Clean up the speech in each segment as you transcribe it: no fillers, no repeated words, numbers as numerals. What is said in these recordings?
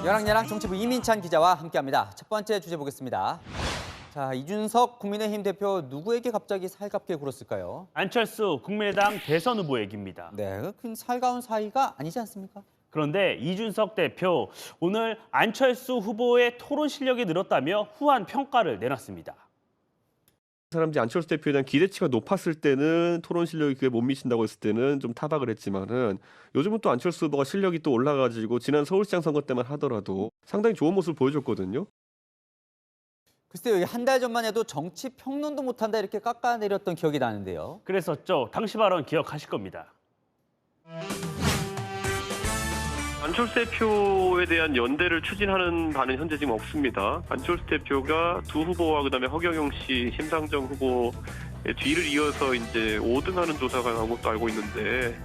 열왕야랑 정치부 이민찬 기자와 함께합니다. 첫 번째 주제 보겠습니다. 자, 이준석 국민의힘 대표 누구에게 갑자기 살갑게 굴었을까요? 안철수 국민의당 대선 후보 얘기입니다. 네, 큰 살가운 사이가 아니지 않습니까? 그런데 이준석 대표 오늘 안철수 후보의 토론 실력이 늘었다며 후한 평가를 내놨습니다. 사람들이 안철수 대표에 대한 기대치가 높았을 때는 토론 실력이 그에 못 미친다고 했을 때는 좀 타박을 했지만은 요즘은 또 안철수 후보가 실력이 또 올라가지고 지난 서울시장 선거 때만 하더라도 상당히 좋은 모습을 보여줬거든요. 글쎄요, 한 달 전만 해도 정치 평론도 못한다 이렇게 깎아내렸던 기억이 나는데요. 그랬었죠. 당시 발언 기억하실 겁니다. 안철수 대표에 대한 연대를 추진하는 바는 현재 지금 없습니다. 안철수 대표가 두 후보와 그다음에 허경영 씨, 심상정 후보의 뒤를 이어서 이제 5등하는 조사가 나온 것도 알고 있는데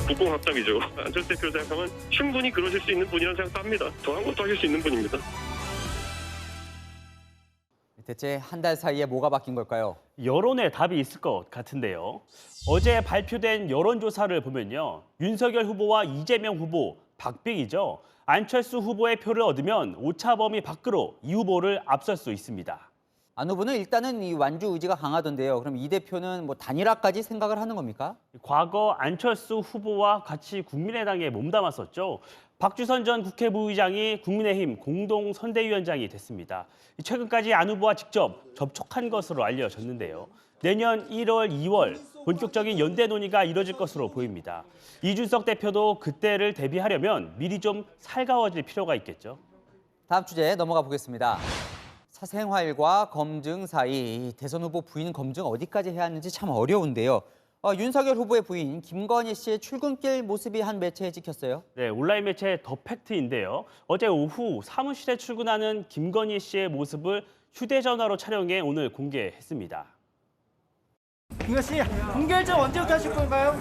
국공 합작이죠. 안철수 대표 생각하면 충분히 그러실 수 있는 분이라는 생각도 합니다. 더한 것도 하실 수 있는 분입니다. 대체 한 달 사이에 뭐가 바뀐 걸까요? 여론의 답이 있을 것 같은데요. 어제 발표된 여론조사를 보면요. 윤석열 후보와 이재명 후보, 박빙이죠. 안철수 후보의 표를 얻으면 오차범위 밖으로 이 후보를 앞설 수 있습니다. 안 후보는 일단은 이 완주 의지가 강하던데요. 그럼 이 대표는 뭐 단일화까지 생각을 하는 겁니까? 과거 안철수 후보와 같이 국민의당에 몸담았었죠. 박주선 전 국회부의장이 국민의힘 공동선대위원장이 됐습니다. 최근까지 안 후보와 직접 접촉한 것으로 알려졌는데요. 내년 1월, 2월 본격적인 연대 논의가 이뤄질 것으로 보입니다. 이준석 대표도 그때를 대비하려면 미리 좀 살가워질 필요가 있겠죠. 다음 주제 넘어가 보겠습니다. 사생활과 검증 사이 대선 후보 부인 검증 어디까지 해야 하는지 참 어려운데요. 윤석열 후보의 부인 김건희 씨의 출근길 모습이 한 매체에 찍혔어요. 네, 온라인 매체 더 팩트인데요. 어제 오후 사무실에 출근하는 김건희 씨의 모습을 휴대전화로 촬영해 오늘 공개했습니다. 김건희 씨, 공결정 언제부터 하실 건가요?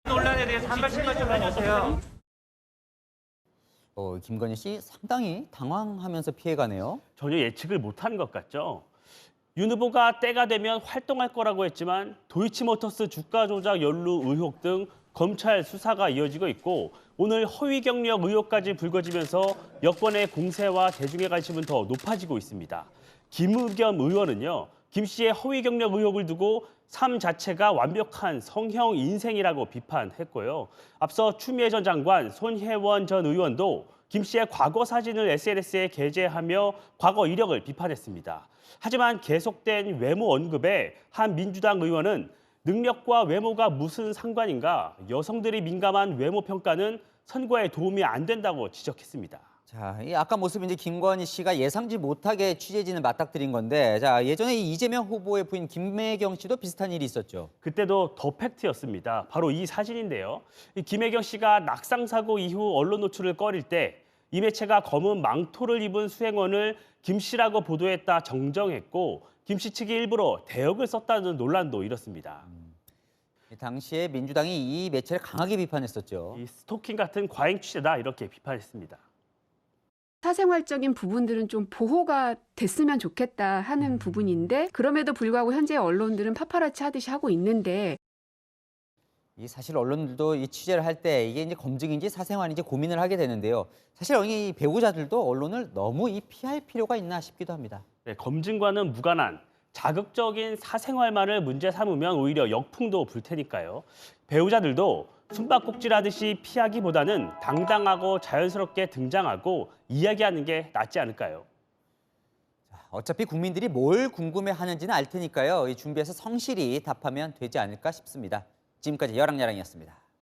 논란에 대해서 한 말씀만 좀 해주세요. 김건희 씨 상당히 당황하면서 피해가네요. 전혀 예측을 못한 것 같죠. 윤 후보가 때가 되면 활동할 거라고 했지만 도이치모터스 주가 조작 연루 의혹 등 검찰 수사가 이어지고 있고 오늘 허위 경력 의혹까지 불거지면서 여권의 공세와 대중의 관심은 더 높아지고 있습니다. 김의겸 의원은요. 김 씨의 허위 경력 의혹을 두고 삶 자체가 완벽한 성형 인생이라고 비판했고요. 앞서 추미애 전 장관, 손혜원 전 의원도 김 씨의 과거 사진을 SNS에 게재하며 과거 이력을 비판했습니다. 하지만 계속된 외모 언급에 한 민주당 의원은 능력과 외모가 무슨 상관인가? 여성들이 민감한 외모 평가는 선거에 도움이 안 된다고 지적했습니다. 자, 이 아까 모습 이제 김건희 씨가 예상지 못하게 취재진을 맞닥뜨린 건데, 자, 예전에 이 이재명 후보의 부인 김혜경 씨도 비슷한 일이 있었죠. 그때도 더 팩트였습니다. 바로 이 사진인데요. 이 김혜경 씨가 낙상 사고 이후 언론 노출을 꺼릴 때 이 매체가 검은 망토를 입은 수행원을 김 씨라고 보도했다 정정했고 김 씨 측이 일부러 대역을 썼다는 논란도 일었습니다. 당시에 민주당이 이 매체를 강하게 비판했었죠. 이 스토킹 같은 과잉 취재다 이렇게 비판했습니다. 사생활적인 부분들은 좀 보호가 됐으면 좋겠다 하는 부분인데 그럼에도 불구하고 현재 언론들은 파파라치 하듯이 하고 있는데 이 사실 언론들도 이 취재를 할 때 이게 이제 검증인지 사생활인지 고민을 하게 되는데요. 사실 이 배우자들도 언론을 너무 피할 필요가 있나 싶기도 합니다. 네, 검증과는 무관한 자극적인 사생활만을 문제 삼으면 오히려 역풍도 불 테니까요. 배우자들도 숨바꼭질하듯이 피하기보다는 당당하고 자연스럽게 등장하고 이야기하는 게 낫지 않을까요? 어차피 국민들이 뭘 궁금해하는지는 알 테니까요. 준비해서 성실히 답하면 되지 않을까 싶습니다. 지금까지 열왕야랑이었습니다.